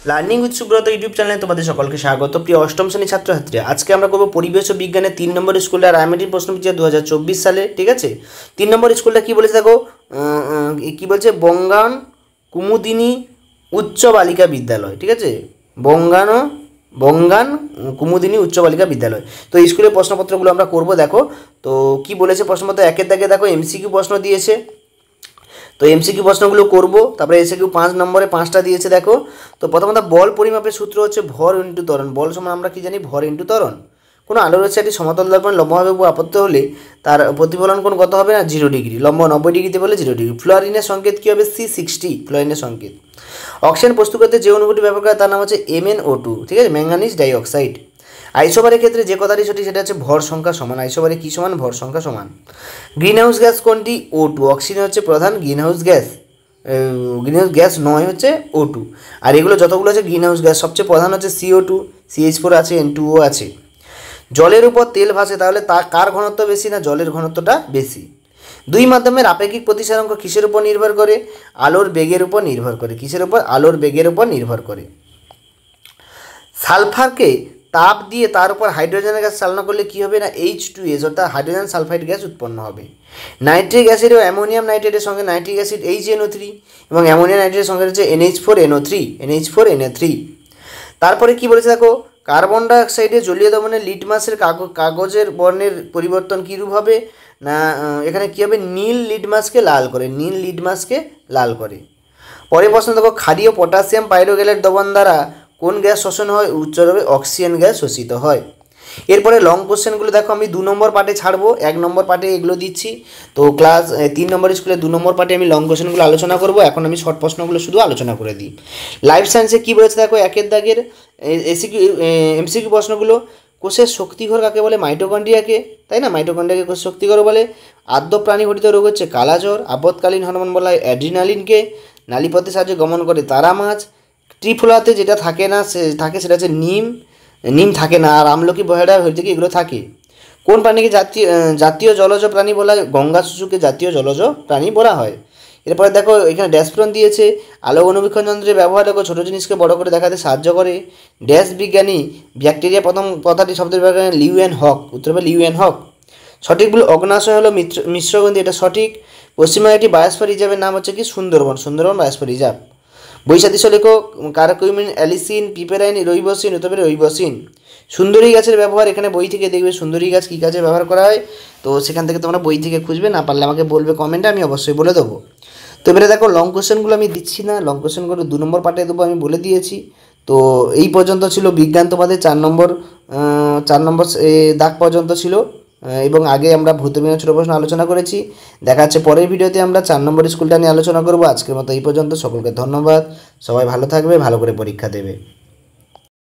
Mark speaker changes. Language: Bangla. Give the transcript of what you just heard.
Speaker 1: লার্নিং উইথ সুব্রত ইউটিউব চ্যানেলে তোমাদের সকলকে স্বাগত। প্রিয় অষ্টম শ্রেণীর ছাত্রছাত্রী, আজকে আমরা করবো পরিবেশ ও বিজ্ঞানের 3 নম্বর স্কুলটা রায়মাটির প্রশ্নবিচিত্রা 2024 সালে। ঠিক আছে, 3 নম্বর স্কুলটা কী বলেছে দেখো, কী বলছে, বঙ্গান কুমুদিনী উচ্চ বালিকা বিদ্যালয়। ঠিক আছে, বঙ্গান কুমুদিনী উচ্চ বালিকা বিদ্যালয়। তো এই স্কুলের প্রশ্নপত্রগুলো আমরা করব। দেখো তো কি বলেছে প্রশ্নপত্র একের দাগে, দেখো এমসিকিউ প্রশ্ন দিয়েছে। তো এমসিকিউ প্রশ্নগুলো করব, তারপরে এসিকিউ 5 নম্বরে 5টা দিয়েছে। দেখো তো প্রথমত বল পরিমাপের সূত্র হচ্ছে ভর ইন্টু ত্বরণ। বল সমান আমরা কি জানি, ভর ইন্টু ত্বরণ। কোনো আলোর রয়েছে একটি সমতল দর্পণ লম্বভাবে উপর আপত্ত হলে তার প্রতিফলন কোণ কত হবে না, 0 ডিগ্রি। লম্ব 90 ডিগ্রিতে বলে 0 ডিগ্রি। ফ্লোরিনের সংকেত কী হবে, C60 ফ্লোরিনের সংকেত। অক্সিজেন প্রস্তুত করতে যে অনুভূতি ব্যবহার করে তার নাম হচ্ছে MnO2। ঠিক আছে, ম্যাঙ্গানিজ ডাইঅক্সাইড। আইসোবারের ক্ষেত্রে যে কথাটি সঠিক সেটা হচ্ছে ভর সংখ্যা সমান। আইসোবারে কী সমান, ভর সংখ্যা সমান। গ্রিনহাউস গ্যাস কোনটি, O2। অক্সিজেন হচ্ছে প্রধান গ্রিনহাউস গ্যাস। গ্রিনহাউস গ্যাস নয় হচ্ছে O2। আর এগুলো যতগুলো আছে গ্রিনহাউস গ্যাস, সবচেয়ে প্রধান হচ্ছে CO2, CH4 আছে, N2O আছে। জলের উপর তেল ভাসে, তাহলে তা কার ঘনত্ব বেশি না, জলের ঘনত্বটা বেশি। দুই মাধ্যমের আপেক্ষিক প্রতিসারাঙ্ক কিসের উপর নির্ভর করে, আলোর বেগের উপর নির্ভর করে। কিসের উপর, আলোর বেগের উপর নির্ভর করে। সালফারকে তাপ দিয়ে তার উপর হাইড্রোজেনের গ্যাস চালনা করলে কী হবে না, H2S অর্থাৎ হাইড্রোজেন সালফাইড গ্যাস উৎপন্ন হবে। নাইট্রিক অ্যাসিড ও অ্যামোনিয়াম নাইট্রেটের সঙ্গে নাইট্রিক অ্যাসিড HNO3 এবং অ্যামোনিয়াম নাইট্রেটের সঙ্গে হচ্ছে NH4NO3। তারপরে কি বলেছে দেখো, কার্বন ডাইঅক্সাইডে জলীয় দমনে লিটমাসের কাগজের বর্ণের পরিবর্তন কীরূপ হবে না, এখানে কী হবে, নীল লিটমাসকে লাল করে, নীল লিটমাসকে লাল করে। পরের প্রশ্ন দেখো, ক্ষারীয় পটাশিয়াম পাইরোগ্যালেট দ্রবণ দ্বারা কোন গ্যাস শোষণ হয়, উচ্চভাবে অক্সিজেন গ্যাস শোষিত হয়। এরপরে লং কোশ্চেনগুলো দেখো আমি 2 নম্বর পার্টে ছাড়বো, 1 নম্বর পার্টে এগুলো দিচ্ছি। তো ক্লাস 3 নম্বর স্কুলে 2 নম্বর পার্টে আমি লং কোশ্চেনগুলো আলোচনা করব। এখন আমি শর্ট প্রশ্নগুলো শুধু আলোচনা করে দিই। লাইফ সায়েন্সে কী বলেছে দেখো, একের দাগের এমসিকিউ প্রশ্নগুলো, কোষের শক্তিঘর কাকে বলে, মাইটোকন্ড্রিয়াকে, তাই না, মাইটোকন্ড্রিয়াকে কোষ শক্তিঘর বলে। আদ্য প্রাণী ঘটিত রোগ হচ্ছে কালাজ্বর। আপদকালীন হরমোন বলা হয় অ্যাড্রিনালিনকে। নালীপথের সাহায্যে গমন করে তারা মাছ। ত্রিফলাতে যেটা থাকে না থাকে সেটা হচ্ছে নিম থাকে না। আর আমলকি, বহেড়া, হরিতকি এগুলো থাকে। কোন প্রাণীকে জাতীয় জলজ প্রাণী বলা হয়, গঙ্গা শিশুকে জাতীয় জলজ প্রাণী বলা হয়। এরপরে দেখো এখানে ড্যাশপ্রন দিয়েছে, আলোক অনুবীক্ষণ যন্ত্রের ব্যবহার দেখো ছোটো জিনিসকে বড় করে দেখাতে সাহায্য করে। ড্যাশ বিজ্ঞানী ব্যাকটেরিয়া প্রথম কথাটি শব্দের ব্যবহার লিউয়েন হক। উত্তর হবে লিউয়েন হক। সঠিকগুলো অগ্নাশয় হলো মিশ্রগন্ধি, এটা সঠিক। পশ্চিমবঙ্গের একটি বায়োস্ফিয়ার রিজার্ভের নাম হচ্ছে কি, সুন্দরবন বায়োস্ফিয়ার রিজার্ভ। বৈসাদৃশ্য লেখক কারাকুইমিন, অ্যালিসিন, পিপেরাইন, রইবসিন, উত্তরে রইবসিন। সুন্দরী গাছের ব্যবহার, এখানে বই থেকে দেখবে সুন্দরী গাছ কী গাছে ব্যবহার করা হয়। তো সেখান থেকে তোমরা বই থেকে খুঁজবে, না পারলে আমাকে বলবে কমেন্টে, আমি অবশ্যই বলে দেবো। তো এবারে দেখো লং কোশ্চেনগুলো আমি দিচ্ছি না, লং কোশ্চেনগুলো 2 নম্বর পার্টে দেবো, আমি বলে দিয়েছি। তো এই পর্যন্ত ছিল বিজ্ঞান, তোমাদের 4 নম্বর দাগ পর্যন্ত ছিল। এবং আগে আমরা ভূতবিজ্ঞান ছোট প্রশ্ন আলোচনা করেছি। দেখা যাচ্ছে পরের ভিডিওতে আমরা 4 নম্বর স্কুলটা নিয়ে আলোচনা করবো। আজকের মতো এই পর্যন্ত, সকলকে ধন্যবাদ। সবাই ভালো থাকবে, ভালো করে পরীক্ষা দেবে।